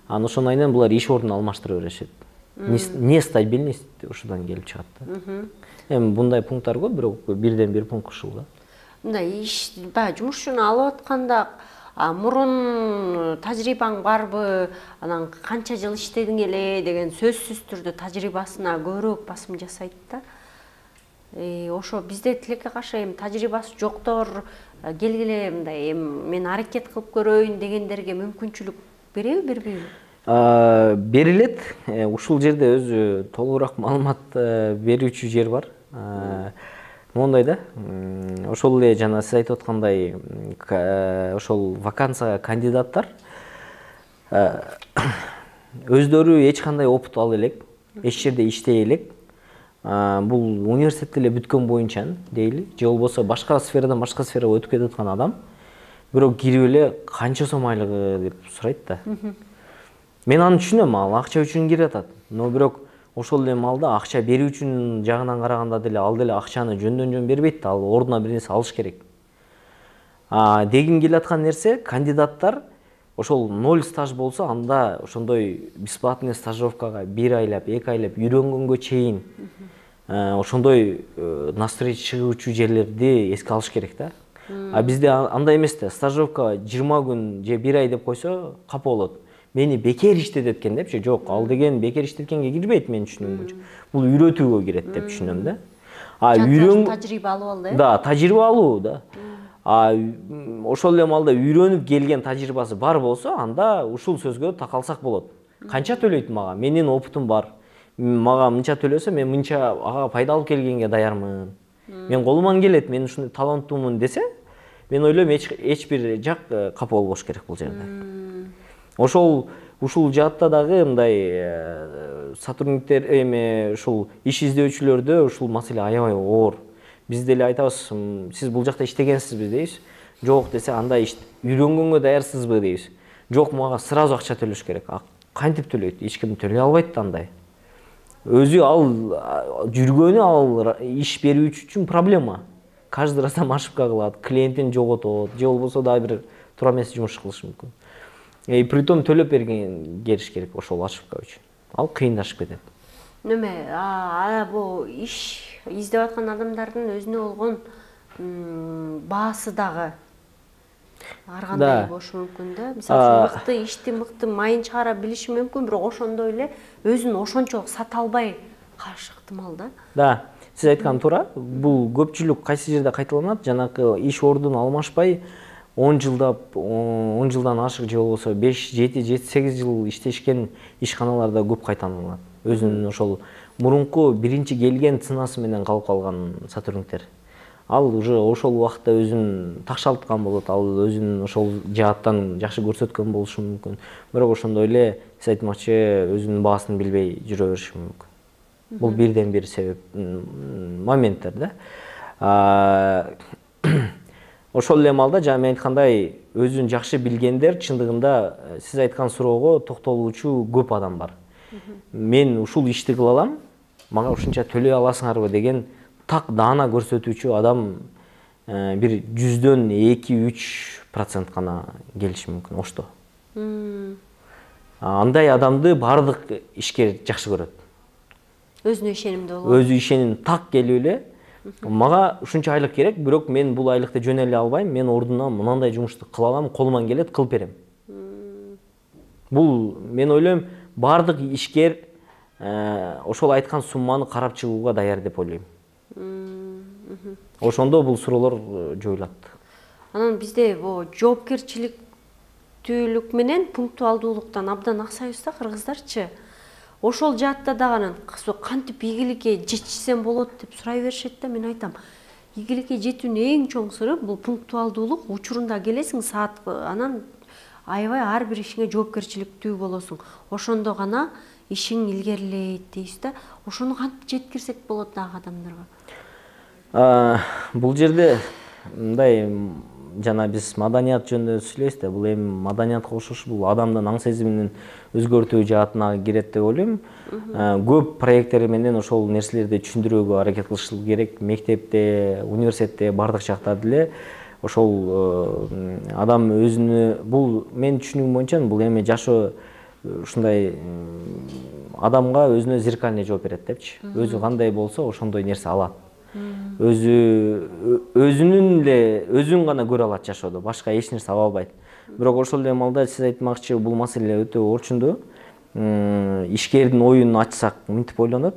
Анан ошонун айынан булар иш ордун алмаштыра беришет. Нестабильность ушудан келип чыгат да. Эми мындай пункттар көп, бирок бирден бир пункт ушул да. Мындай иш баягы жумушчуну алып атканда мурун тажрыйбаң барбы, анан канча жыл иштедиң эле деген сөзсүз түрдө тажрыйбасына көбүрөөк басым жасайт да. Ошо бизде тилекке каршы эми тажрыйбасы жоктор келгиле мындай мен аракет кылып көрөйүн дегендерге мүмкүнчүлүк береби, бербейби? Берилет. Ушул жерде өзү толугураак маалымат берүүчү жер бар. Мондай да. Ошол эле жана сиз айтып аткандай ошол вакансияга кандидаттар өздөрү эч кандай опыт ала элек, эч жерде иштей элек. Бул университетте эле бүткөн боюнча дейли, же болбосо башка сферадан башка сферага өтүп кетип аткан адам, бирок кирип эле канча сом айлыгы деп сурайт да. Мен аны түшүнөм, ал акча үчүн кирип атат. Но бирок ошол эле маалда акча берүүчүнүн жагынан караганда деле ал деле акчаны жөндөн жөн бербейт да, ал ордуна бир нерсе алыш керек. Дегим келип аткан нерсе, кандидаттар ошол 0 стаж болсо, анда ошондой бесплатный стажировкага 1 айлап, 2 айлап үйрөнгөнгө чейин ошондой настрой чыгуучу жерлерди эске алыш керек да. Бизде андай эмес да, стажировка 20 күн же 1 ай деп койсо капа болот. Мени бекер иштетет экен депчи, жок, ал деген бекер иштеткенге кирбейт менин түшүнүгүм боюнча. Бул үйрөтүүгө кирет деп түшүнөм да. Тажрыйба алып алды. Да, тажрыйба алуу да. Ошол эле маалда үйрөнүп келген тажрыйбасы бар болсо, анда ушул сөзгө такалсак болот. Канча төлөйт мага? Менин опытым бар. Мага мынча төлөсө, мен мынча ага пайда алып келгенге даярмын. Мен колуман келет, мен ушундай таланттуумун десе, мен ойлойм эч бир жак капа болбош керек бул жерде. Ушул жаатта дагы мындай сотрудниктер ушул иш издөөчүлөрдө ушул маселе аябай оор. Биз деле айтабыз, сиз бул жакта иштегенсизби дейбиз. Жок десе, анда үйрөнгөнгө даярсызбы дейбиз. Жок, мага сразу акча төлөш керек. Кантип төлөйт? Эч ким төлөй албайт да андай. Өзү ал жүргөнү, ал иш берүүчү үчүн проблема. Каждый раз ошибка кылат, клиентин жоготот, же болбосо дагы бир туура эмес жумуш кылышы мүмкүн. Притом төлөп берген келиш керек ошол ошибка үчүн. Ал кыйындашып кетет. Неме, бул иш издеп аткан адамдардын өзүнө болгон баасы дагы ар кандай болушу мүмкүн да. Мисалы, мыкты ишти мыкты майын чыгара билиши мүмкүн, бирок ошондой эле өзүн ошончолук сата албай калышы ыктымал да. Да, сиз айткан туура. Бул көпчүлүк кайсы жерде кайталанат, жанакы иш ордун алмашпай 10 жылдан ашык, же болбосо 5, 7, 8 жыл иштешкен ишканаларда көп кайталанат. Өзүнүн ошол мурунку биринчи келген ценасы менен калып калган сотрудниктер. Ал уже ошол убакытта өзүн такшалткан болот, ал өзүн ошол жааттан жакшы көрсөткөн болушу мүмкүн. Бирок ошондой эле сиз айтмакчы өзүнүн баасын билбей жүрө бериши мүмкүн. Бул бирден бир себеп моменттер да. Ошол эле маалда жана мен айткандай, өзүн жакшы билгендер чындыгында сиз айткан суроого токтолуучу көп адам бар. Мен ушул ишти кыла алам, мага ушунча төлөй аласыңарбы деген так даана көрсөтүүчү адам бир 100дөн 2-3% гана келиши мүмкүн ошто. Андай адамды бардык ишкер жакшы көрөт. Өзүнө ишенимдүү болот. Өзү ишеним так келип эле, мага ушунча айлык керек, бирок мен бул айлыкты жөн эле албайм, мен ордуна мынандай жумушту кыла алам, колуман келет, кылып берем. Бул мен ойлойм, бардык ишкер ошол айткан сумманы карап чыгууга даяр деп ойлойм. Ошондо бул суроолор жоюлат. Анан бизде жоопкерчиликтүүлүк менен пунктуалдуулуктан абдан аксайбыз да кыргыздарчы. Ошол жаатта дагы кантип ийгиликке жетишсем болот деп сурай беришет да, мен айтам. Ийгиликке жетүүнүн эң чоң сыры бул пунктуалдуулук. Учурунда келесиң саат, анан аябай ар бир ишиңе жоопкерчиликтүү болосуң. Ошондо гана ишиң илгерилейт дейсиз да. Ошону кантип жеткирсек болот дагы адамдарга? Бул жерде мындай, жана биз маданият жөнүндө сүйлөйбүз да, бул эми маданиятка окшош бул адамдын аң сезимин өзгөртүү жаатына кирет деп ойлойм. Көп проекттер менен ошол нерселерди түшүндүрүүгө аракет кылышыл керек. Мектепте, университетте, бардык жакта деле ошол адам өзүнө, бул менин түшүнүгүм боюнча бул эми жашоо ушундай адамга өзүнө зеркальный жооп берет депчи. Өзү кандай болсо ошондой нерсе алат. Өзүн гана көрө алат жашоодо, башка эч нерсе ала албайт. Бирок ошол эле маалда сиз айтмакчы, бул маселе өтө орчундуу. Ишкердин оюн ачсак мынтип ойлонот.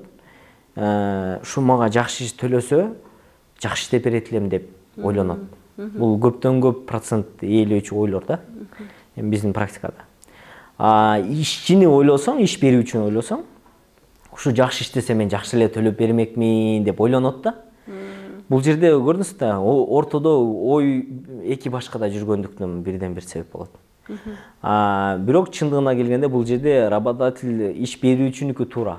Ушу мага жакшы иш төлөсө, жакшы иштеп берет элем деп ойлонот. Бул көптөн көп процент ээлөөчү ойлор да. Биздин практикада. Ишчини ойлосоң, иш берүүчүнү ойлосоң, ушу жакшы иштесе мен жакшы эле төлөп бермекмин деп ойлонот да. Бул жерде көрдүңүз да, ортодо ой эки башкада жүргөндүктүн бирден бир себеп болот. Бирок чындыгына келгенде бул жерде работодатель иш берүүчүнүкү туура.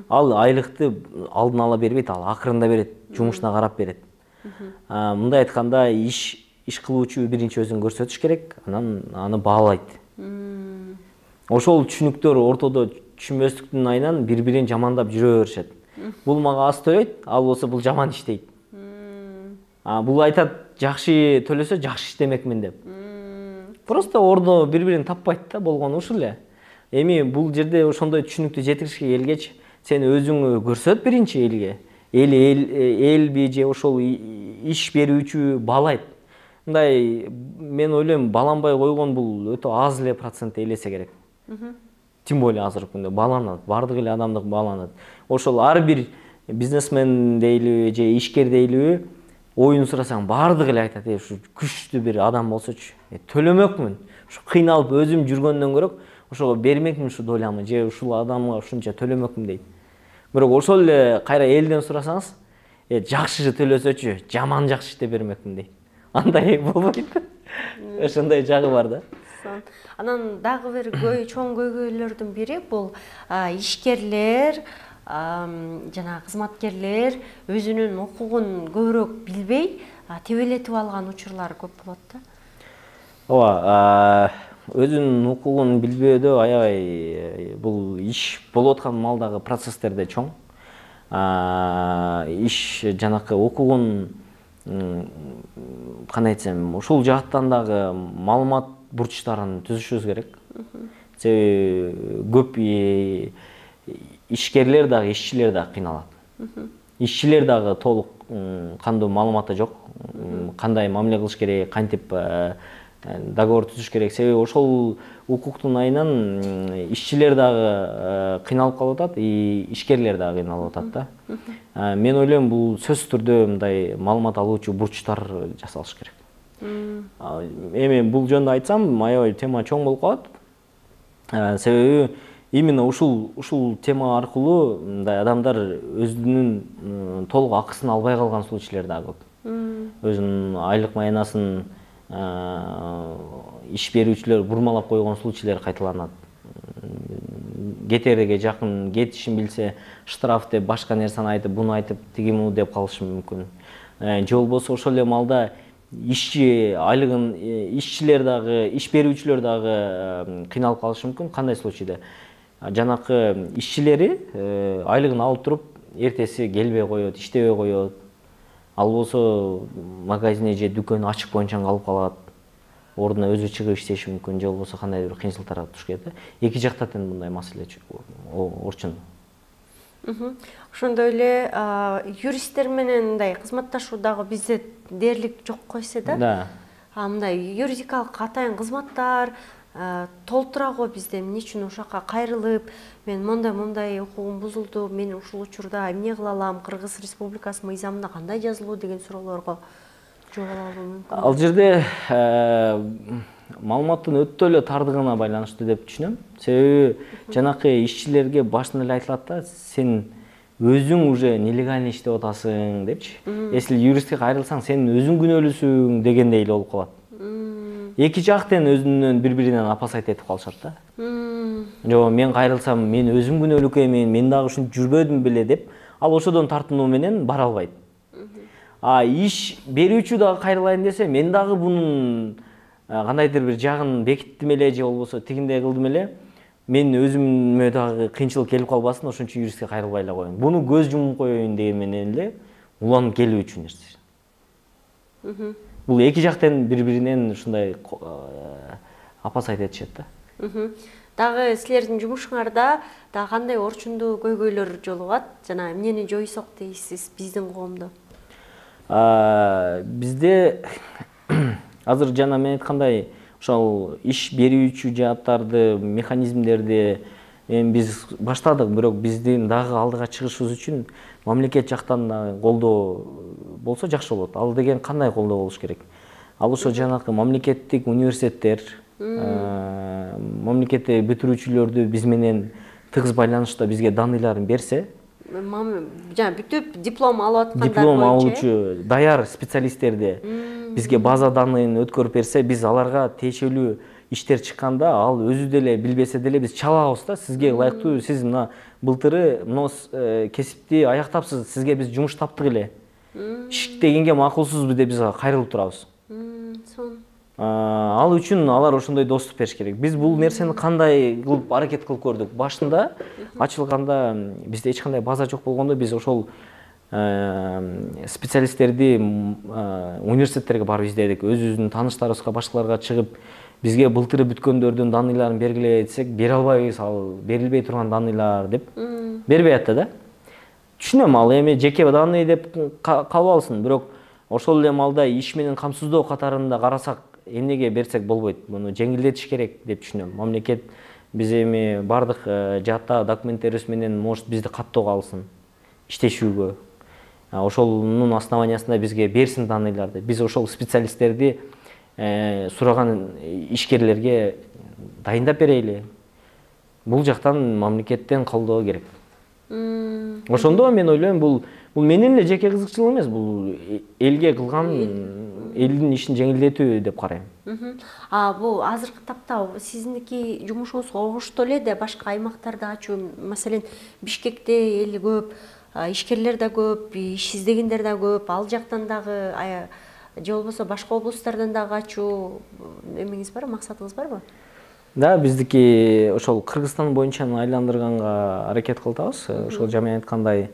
Ал айлыкты алдын ала бербейт, ал акырында берет, жумушуна карап берет. Мындай айтканда, иш кылуучу биринчи өзүн көрсөтүш керек, анан аны баалайт. Ошол түшүнүктөр ортодо түшүнбөстүктүн айынан бири-бирин жамандап жүрө беришет. Бул мага аз төлөйт, ал болсо бул жаман иштейт. Бул айтат, жакшы төлөсө жакшы иштемекмин деп. Просто ордо бири-бирин таппайт да, болгону ушул эле. Эми бул жерде ошондой түшүнүктү жеткиришке келгеч, сен өзүңү көрсөт биринчи элге. Элби же ошол иш берүүчү баалайт. Мындай, мен ойлойм, бааланбай койгон бул өтө аз эле процент элесе керек. Тем более азыркы күндө бааланат, бардык эле адамдык бааланат. Ошол ар бир бизнесмен дейлиби же ишкер дейлиби, оюн сурасаң бардык эле айтат, ушу күчтүү бир адам болсочу, төлөмөкмүн. Ушу кыйналып өзүм жүргөндөн көрөк, ошого бермекмин ушу долямы, же ушул адамга ушунча төлөмөкмүн дейт. Бирок ошол эле кайра элден сурасаңыз, жакшы төлөсөчү, жаман жакшы иштеп бермекмин дейт. Андай болбойт. Ошондой жагы бар да. Анан дагы бир чоң көйгөйлөрдүн бири бул ишкерлер, жана кызматкерлер өзүнүн укугун көбүрөөк билбей, тебелетип алган учурлар көп болот да. Ооба, өзүнүн укугун билбөөдө аябай бул иш болуп аткан малдагы процесстерде чоң. Иш жанакы укугун кандай айтсам, ушул жааттан дагы маалымат бурчтарын түзүшүбүз керек. Себеби көп ишкерлер дагы, ишчилер дагы кыйналат. Ишчилер дагы толук кандуу маалыматы жок. Кандай мамиле кылыш керек, кантип договор түзүш керек. Себеби ошол укуктун айынан ишчилер дагы кыйналып калып атат, ишкерлер дагы кыйналып атат да. Мен ойлойм, бул сөзсүз түрдө мындай маалымат алуучу бурчтар жасалыш керек. Эми бул жөнүндө айтсам, аябай тема чоң болуп калат. Себеби именно ушул тема аркылуу мындай адамдар өзүнүн толук акысын албай калган случайлар дагы көп. Өзүнүн айлык маянасын иш берүүчүлөр бурмалап койгон случайлар кайталанат. Кетерге жакын кетишин билсе, штраф деп, башка нерсени айтып, буну айтып, тиги муну деп калышы мүмкүн. Же болбосо ошол эле маалда ишчи айлыгын, ишчилер дагы, иш берүүчүлөр дагы кыйналып калышы мүмкүн. Кандай случайда? Жанакы ишчилери айлыгын алып туруп, эртеси келбей коет, иштебей коет. Ал болсо магазине же дүкөн ачык боюнча калып калат. Ордуна өзү чыгып иштеши мүмкүн, же болбосо кандайдыр бир кыйынчылыктарга туш келет. Эки жакта тең мындай маселе орчун. Ошондой эле юристтер менен мындай кызматташуу дагы бизде дээрлик жок койсо да. Мындай юридикалык атайын кызматтар, толтура го бизде эмне үчүн ошол жака кайрылып мен мондай укугум бузулду, мен ушул учурда эмне кыла алам, Кыргыз Республикасынын мыйзамында кандай жазылуу деген суроолорго жооп алуу мүмкүн. Ал жерде маалыматтын өтө эле тардыгына байланыштуу деп түшүнөм. Себеби жанакы ишчилерге башынан эле айтылат да, сен өзүң уже нелегально иштеп атасың депчи. Если юристке кайрылсаң, сен өзүң күнөөлүүсүң дегендей эле болуп калат. Эки жактан өзүнөн бири-биринен опасать этип калышат да. Жок, мен кайрылсам, мен өзүм күнөөлүү экенмин, мен дагы ушинтип жүрбөдүм беле деп, ал ошодон тартынуу менен бара албайт. Иш берүүчү дагы кайрылайын десе, мен дагы бунун кандайдыр бир жагын бекиттим эле же болбосо тигиндей кылдым эле, мен өзүмө дагы кыйынчылык келип калбасын, ошон үчүн юристке кайрылбай эле коеюн. Буну көз жумуп коеюн деген менен эле уланып келүүчү нерсе. Бул эки жактан бири-биринен ушундай опасать этишет да. Дагы силердин жумушуңарда дагы кандай орчундуу көйгөйлөр жолугат? Жана эмнени жойсок дейсиз биздин коомдо? Бизде азыр жана мен айткандай ошол иш берүүчү жааттарды, механизмдерди биз баштадык, бирок биздин дагы алдыга чыгышыбыз үчүн мамлекет жактан колдоо болсо жакшы болот. Ал деген кандай колдоо болуш керек? Ал ошо жанакы мамлекеттик университеттер, мамлекетти бүтүрүүчүлөрдү биз менен тыгыз байланышта бизге данныйларын берсе, жана бүтүп диплом алып аткандар диплом алуучу даяр специалисттерди бизге база данныйын өткөрүп берсе, биз аларга тиешелүү иштер чыкканда ал өзү деле билбесе деле биз чалабыз да, сизге ылайыктуу, сиз мына былтыры мына кесипти аяктапсыз, сизге биз жумуш таптык эле. Иш дегенге макулсузбу деп биз кайрылып турабыз. Ал үчүн алар ошондой доступ бериш керек. Биз бул нерсени кандай кылып аракет кылып көрдүк? Башында ачылганда бизде эч кандай база жок болгондо биз ошол специалисттерди университеттерге барып издедик. Өзүбүздүн тааныштарыбызга, башкаларга чыгып, бизге былтыры бүткөндөрдүн данныйларын бергиле десек, бере албайбыз, ал берилбей турган данныйлар деп бербей атты да. Түшүнөм, ал эми жеке данный деп калып алсын, бирок ошол эле малда иш менен камсыздоо катарында карасак, эмнеге берсек болбойт? Муну жеңилдетиш керек деп түшүнөм. Мамлекет биз эми бардык жаатта документтерибиз менен может бизди каттоого алсын иштешүүгө. Ошонун основаниясында бизге берсин данныйларды. Биз ошол специалисттерди сураган ишкерлерге дайындап берели. Бул жактан мамлекеттен колдоо керек. Ошондо мен ойлойм, бул менин эле жеке кызыкчылыгым эмес, бул элге кылган, элдин ишин жеңилдетүү деп карайм. Бул азыркы тапта сиздиники жумушуңузга огуштуу эле да башка аймактарда ачуу, маселен, Бишкекте эл көп, ишкерлер да көп, иш издегендер да көп, ал жактан дагы же болбосо башка облустардан дагы ачуу эмеңиз барбы, максатыңыз барбы? Да, биздики ошол Кыргызстан боюнча айландырганга аракет кылабыз. Ошол жаман айткандай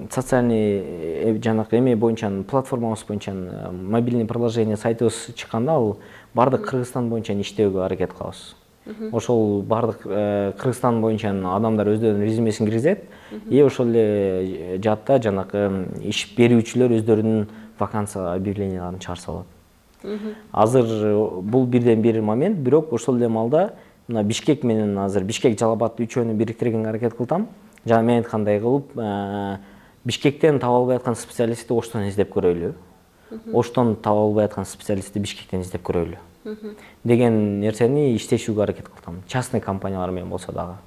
социальный жанакы эме боюнча, платформабыз боюнча мобильный приложение сайтыбыз чыкканда, ал бардык Кыргызстан боюнча иштөөгө аракет кылабыз. Ошол бардык Кыргызстан боюнча адамдар өздөрүнүн резюмесин киргизет, ошол эле жаатта жанакы иш берүүчүлөр өздөрүнүн вакансия объявленияларын чыгарса болот. Азыр бул бирден бир момент, бирок ошол эле малда мына Бишкек менен азыр Бишкек Жалал-Абад үчөөнү бириктиргенге аракет кылдым. Жана мен айткандай кылып, Бишкектен таба албай аткан специалистти Оштон издеп көрөлү. Оштон таба албай аткан специалистти Бишкектен издеп көрөлү деген нерсени иштешүүгө аракет кылдым. Частный компаниялар менен болсо дагы.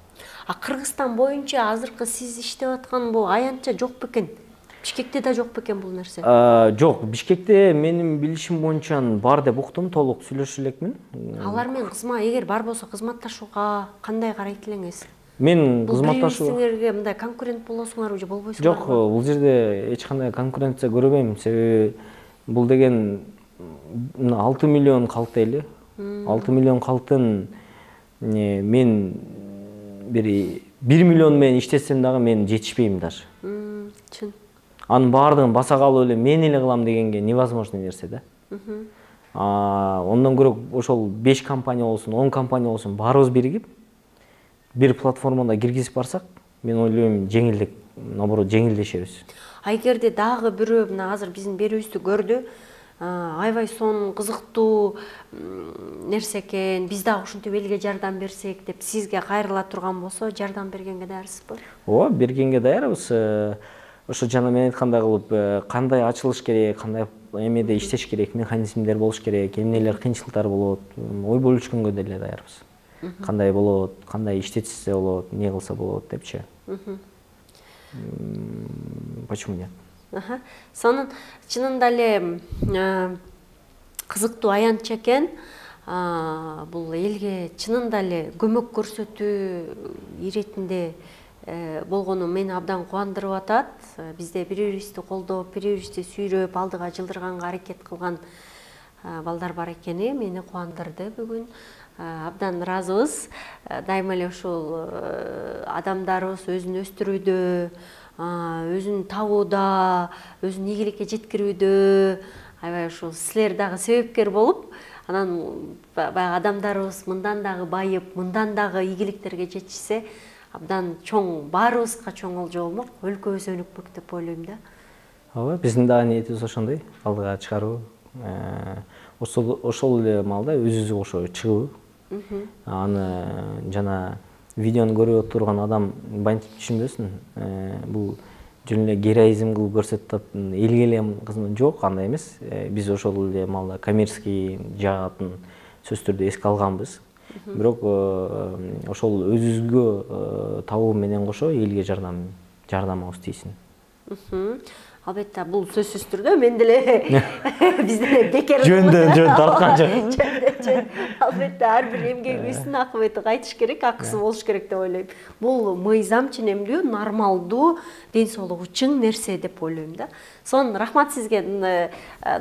Кыргызстан боюнча азыркы сиз иштеп аткан бул аянтча жок бекен? Бишкекте да жок бекен бул нерсе? Жок, Бишкекте менин билишим боюнча бар деп уктум, толук сүйлөшө элекмин. Алар менен эгер бар болсо кызматташууга кандай карайт элеңиз? Мен кызматташууга силерге мындай конкурент болосуңарбы же болбойсуңарбы? Жок, бул жерде эч кандай конкуренция көрбөйм. Себеби бул деген 6 миллион калк дейли. 6 миллион калктын мен 1 миллион менен иштесем дагы мен жетишпейм даже. Чын. Анын баардыгын баса калып эле мен эле кылам дегенге невозможно нерсе да. Ондан көрө ошол 5 компания болсун, 10 компания болсун, баарыбыз биригип бир платформада киргизип барсак, мен ойлойм жеңилдик, наоборот жеңилдешебиз. Эгерде дагы бирөө мына азыр биздин берүүбүздү көрдү, аябай сонун кызыктуу нерсе экен, биз дагы ушинтип элге жардам берсек деп сизге кайрыла турган болсо, жардам бергенге даярсызбы? Ооба, бергенге даярбыз. Ошо жана мен айткандай кылып, кандай ачылыш керек, кандай эмеде иштеш керек, механизмдер болуш керек, эмнелер кыйынчылыктар болот, ой бөлүшкөнгө деле даярбыз. Кандай болот, кандай иштетсе болот, эмне кылса болот депчи. Почему нет? Сонун чынында эле кызыктуу аянч экен. Бул элге чынында эле көмөк көрсөтүү иретинде болгону мени абдан кубандырып атат. Бизде бири-бирибизди колдоп, бири-бирибизди сүйрөп, алдыга жылдырганга аракет кылган балдар бар экени мени кубандырды бүгүн. Абдан ыраазыбыз. Дайыма эле ушул адамдарыбыз өзүн өстүрүүдө, өзүн табууда, өзүн ийгиликке жеткирүүдө аябай ушул силер дагы себепкер болуп, анан баягы адамдарыбыз мындан дагы байып, мындан дагы ийгиликтерге жетишсе, абдан чоң, баарыбызга чоң олжо болмок, өлкөбүз өнүкмөк деп ойлойм да. Ооба, биздин дагы ниетибиз ошондой, алдыга чыгаруу. Ошол эле маалда өзүбүзгө кошо чыгуу. Аны жана видеону көрүп турган адам бантип түшүнбөсүн. Бул жөн эле героизм кылып көрсөтүп, элге эле кызмат жок, андай эмес. Биз ошол эле маалда коммерческий жаатын сөзсүз түрдө эске алганбыз. Бирок ошол өзүбүзгө табуу менен кошо элге жардамыбыз тийсин. Албетте, бул сөзсүз түрдө мен деле биз деле бекер жөн тарткан жок. Албетте, ар бир эмгегибиздин акыбети кайтыш керек, акысы болуш керек деп ойлойм. Бул мыйзам ченемдүү, нормалдуу, ден соолугу чың нерсе деп ойлойм да. Сонун рахмат сизге,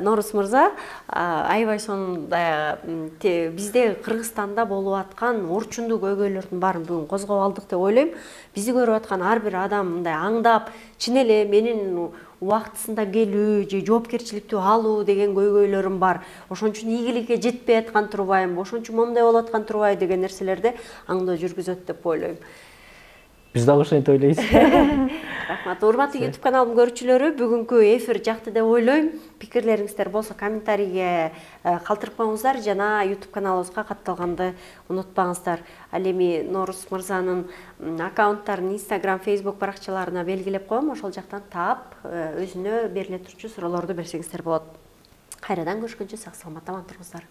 Норус мырза. Аябай сонун бизде Кыргызстанда болуп аткан орчундук көйгөйлөрдүн баарын бүгүн козгоп алдык деп ойлойм. Бизди көрүп аткан ар бир адам мындай аңдап, чын эле менин убактысында келүү же жоопкерчиликтүү алуу деген көйгөйлөрүм бар. Ошон үчүн ийгиликке жетпей аткан турбайм, ошон үчүн момундай болуп аткан турбайбы деген нерселерди аңдоо жүргүзөт деп ойлойм. Биз дагы ошентип ойлойбуз. Рахмат. Урматтуу YouTube каналым көрүүчүлөрү, бүгүнкү эфир жакты деп ойлойм. Пикирлериңиздер болсо комментарийге калтырып коюңуздар жана YouTube каналыбызга катталганды унутпаңыздар. Ал эми Норус мырзанын аккаунттарын Instagram, Facebook баракчаларына белгилеп коем. Ошол жактан таап, өзүнө бериле турчу суроолорду берсеңиздер болот. Кайрадан көрүшкөнчө сак саламатта аман туруңуздар.